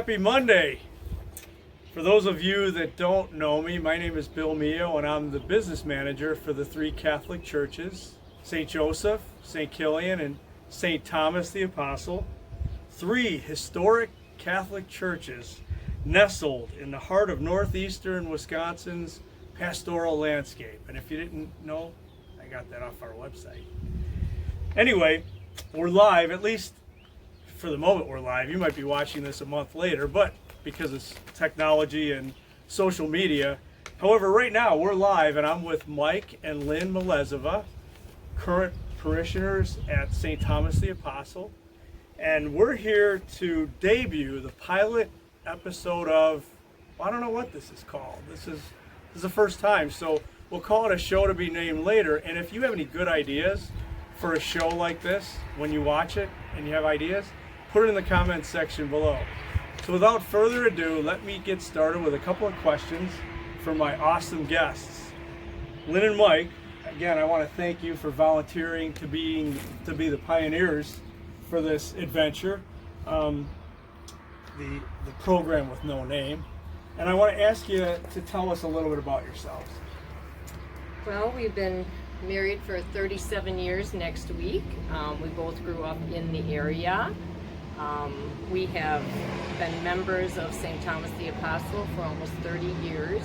Happy Monday. For those of you that don't know me, my name is Bill Meo and I'm the business manager for the three Catholic churches, St. Joseph, St. Kilian, and St. Thomas the Apostle. Three historic Catholic churches nestled in the heart of northeastern Wisconsin's pastoral landscape. And if you didn't know, I got that off our website. Anyway, we're live, at least for the moment we're live. You might be watching this a month later, but because it's technology and social media. However, right now we're live and I'm with Mike and Lynn Melezova, current parishioners at St. Thomas the Apostle. And we're here to debut the pilot episode of, I don't know what this is called. This is the first time, so we'll call it a show to be named later. And if you have any good ideas for a show like this, when you watch it and you have ideas, put it in the comments section below. So without further ado, let me get started with a couple of questions from my awesome guests. Lynn and Mike, again, I want to thank you for volunteering to be the pioneers for this adventure, the program with no name. And I want to ask you to tell us a little bit about yourselves. Well, we've been married for 37 years next week. We both grew up in the area. We have been members of St. Thomas the Apostle for almost 30 years.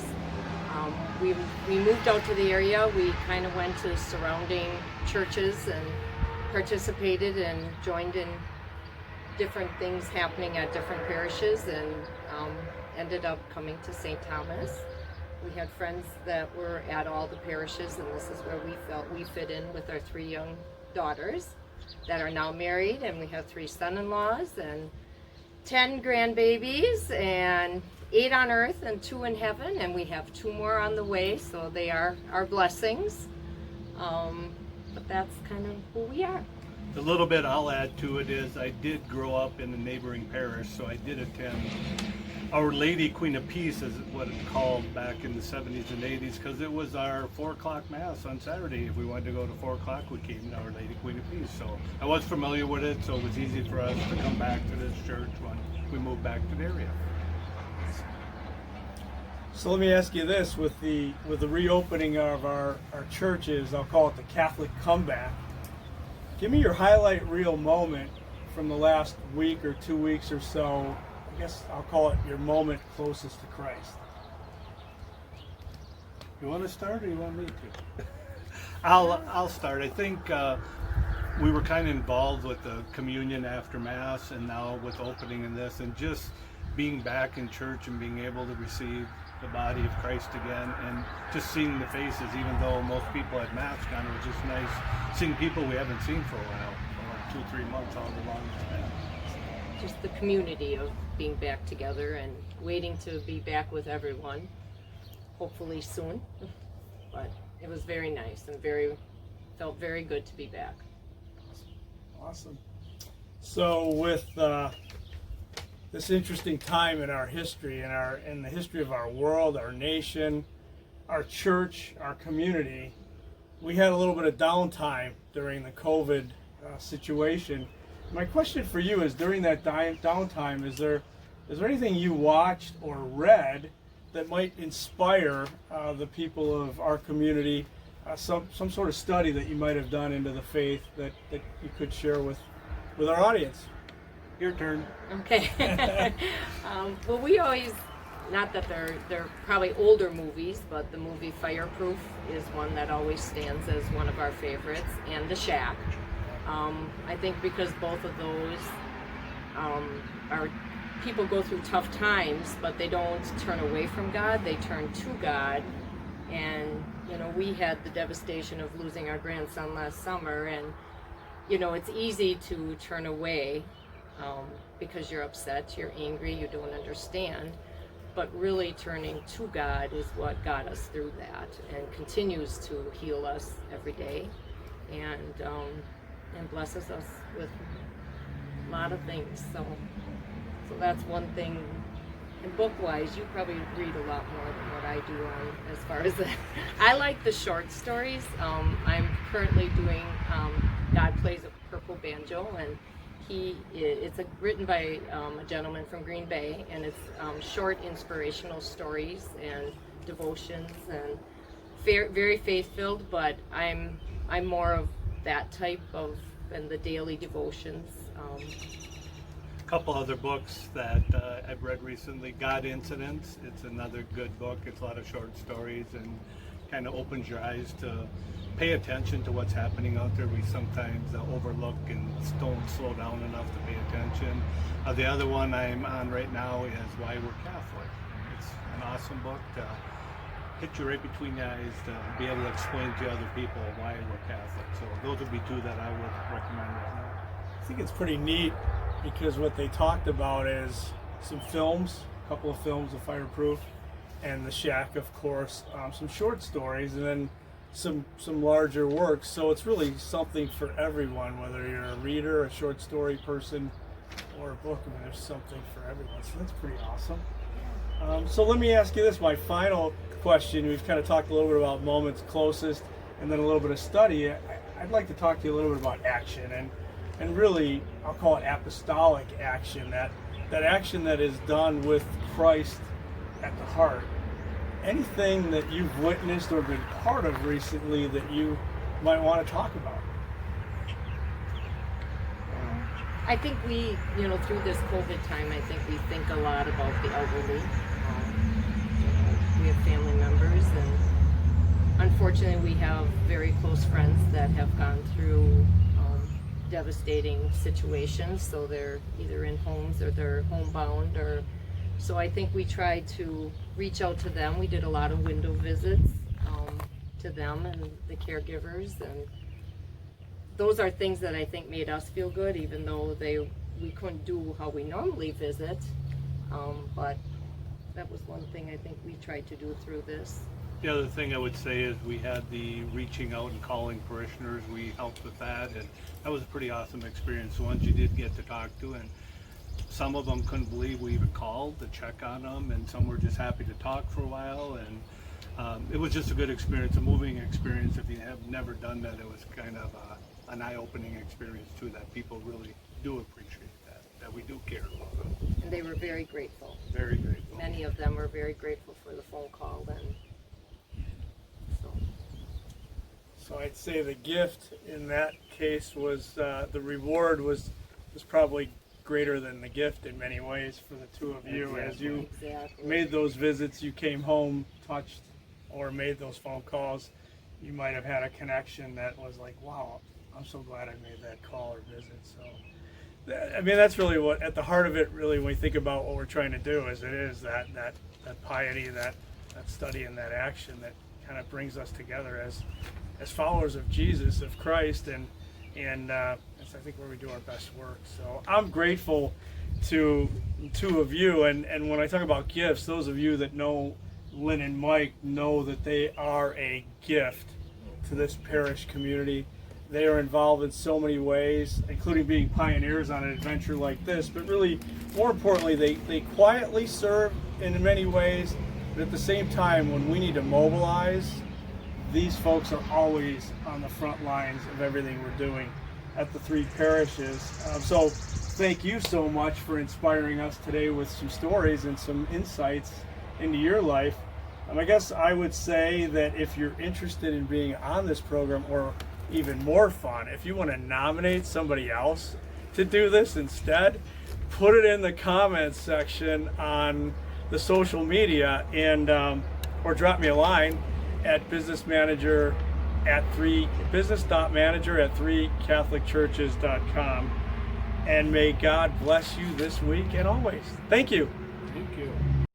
We moved out to the area. We kind of went to surrounding churches and participated and joined in different things happening at different parishes, and ended up coming to St. Thomas. We had friends that were at all the parishes, and this is where we felt we fit in with our three young daughters that are now married, and we have 3 son-in-laws and 10 grandbabies, and 8 on earth and 2 in heaven, and we have 2 more on the way, so they are our blessings. But that's kind of who we are. The little bit I'll add to it is I did grow up in a neighboring parish, so I did attend Our Lady Queen of Peace, is what it's called, back in the 70s and 80s, because it was our 4 o'clock Mass on Saturday. If we wanted to go to 4 o'clock, we came to Our Lady Queen of Peace. So I was familiar with it, so it was easy for us to come back to this church when we moved back to the area. So let me ask you this, with the reopening of our churches, I'll call it the Catholic comeback. Give me your highlight reel moment from the last week or 2 weeks or so. I guess I'll call it your moment closest to Christ. You want to start, or you want me to? I'll start. I think we were kind of involved with the communion after Mass, and now with opening in this, and just being back in church and being able to receive the body of Christ again, and just seeing the faces, even though most people had masks on. It was just nice seeing people we haven't seen for a while, for like 2 or 3 months, however long it's been. Just the community of being back together and waiting to be back with everyone, hopefully soon. But it was very nice and felt very good to be back. Awesome. So with this interesting time in our history, in the history of our world, our nation, our church, our community, we had a little bit of downtime during the COVID situation. My question for you is, during that downtime, is there anything you watched or read that might inspire the people of our community, some sort of study that you might have done into the faith that you could share with our audience? Your turn. Okay. Well, we always, not that they're probably older movies, but the movie Fireproof is one that always stands as one of our favorites, and The Shack. I think because both of those are, people go through tough times, but they don't turn away from God, they turn to God. And, we had the devastation of losing our grandson last summer, and, it's easy to turn away because you're upset, you're angry, you don't understand. But really turning to God is what got us through that and continues to heal us every day, and blesses us with a lot of things. So that's one thing. And book-wise, you probably read a lot more than what I do on as far as that. I like the short stories. I'm currently doing God Plays a Purple Banjo, and It's written by a gentleman from Green Bay, and it's short inspirational stories and devotions and very faith-filled. But I'm more of that type of, and the daily devotions. A couple other books that I've read recently. God Incidents. It's another good book. It's a lot of short stories and kind of opens your eyes to pay attention to what's happening out there. We sometimes overlook and don't slow down enough to pay attention. The other one I'm on right now is Why We're Catholic. It's an awesome book to hit you right between the eyes to be able to explain to other people why we're Catholic. So those would be two that I would recommend right now. I think it's pretty neat because what they talked about is some films, a couple of films of Fireproof, and The Shack, of course, some short stories, and then some larger works. So it's really something for everyone, whether you're a reader, a short story person, or a book. I mean, there's something for everyone. So that's pretty awesome. So let me ask you this, my final question. We've kind of talked a little bit about moments closest and then a little bit of study. I'd like to talk to you a little bit about action and really, I'll call it apostolic action, that action that is done with Christ at the heart. Anything that you've witnessed or been part of recently that you might want to talk about? I think we, through this COVID time, I think we think a lot about the elderly. We have family members, and unfortunately we have very close friends that have gone through devastating situations, so they're either in homes or they're homebound, or so I think we try to reach out to them. We did a lot of window visits to them and the caregivers, and those are things that I think made us feel good, even though we couldn't do how we normally visit, but that was one thing I think we tried to do through this. The other thing I would say is we had the reaching out and calling parishioners. We helped with that, and that was a pretty awesome experience. The ones you did get to talk to, and some of them couldn't believe we even called to check on them, and some were just happy to talk for a while, and it was just a good experience, a moving experience. If you have never done that, it was kind of an eye-opening experience too, that people really do appreciate that we do care about them. And they were very grateful. Very grateful. Many of them were very grateful for the phone call, and So I'd say the gift in that case was the reward was probably greater than the gift in many ways for the two of you. As you made those visits, you came home touched, or made those phone calls, you might have had a connection that was like, wow, I'm so glad I made that call or visit. So I mean, that's really what, at the heart of it, really, when we think about what we're trying to do, is it is that piety, that study and that action that kind of brings us together as followers of Jesus, of Christ, and that's, I think, where we do our best work. So I'm grateful to the two of you, and when I talk about gifts, those of you that know Lynn and Mike know that they are a gift to this parish community. They are involved in so many ways, including being pioneers on an adventure like this, but really, more importantly, they quietly serve in many ways, but at the same time, when we need to mobilize, these folks are always on the front lines of everything we're doing at the three parishes. So thank you so much for inspiring us today with some stories and some insights into your life. I guess I would say that if you're interested in being on this program, or even more fun, if you want to nominate somebody else to do this instead, put it in the comments section on the social media, and or drop me a line at businessmanager at 3catholicchurches.com, and may God bless you this week and always. Thank you. Thank you.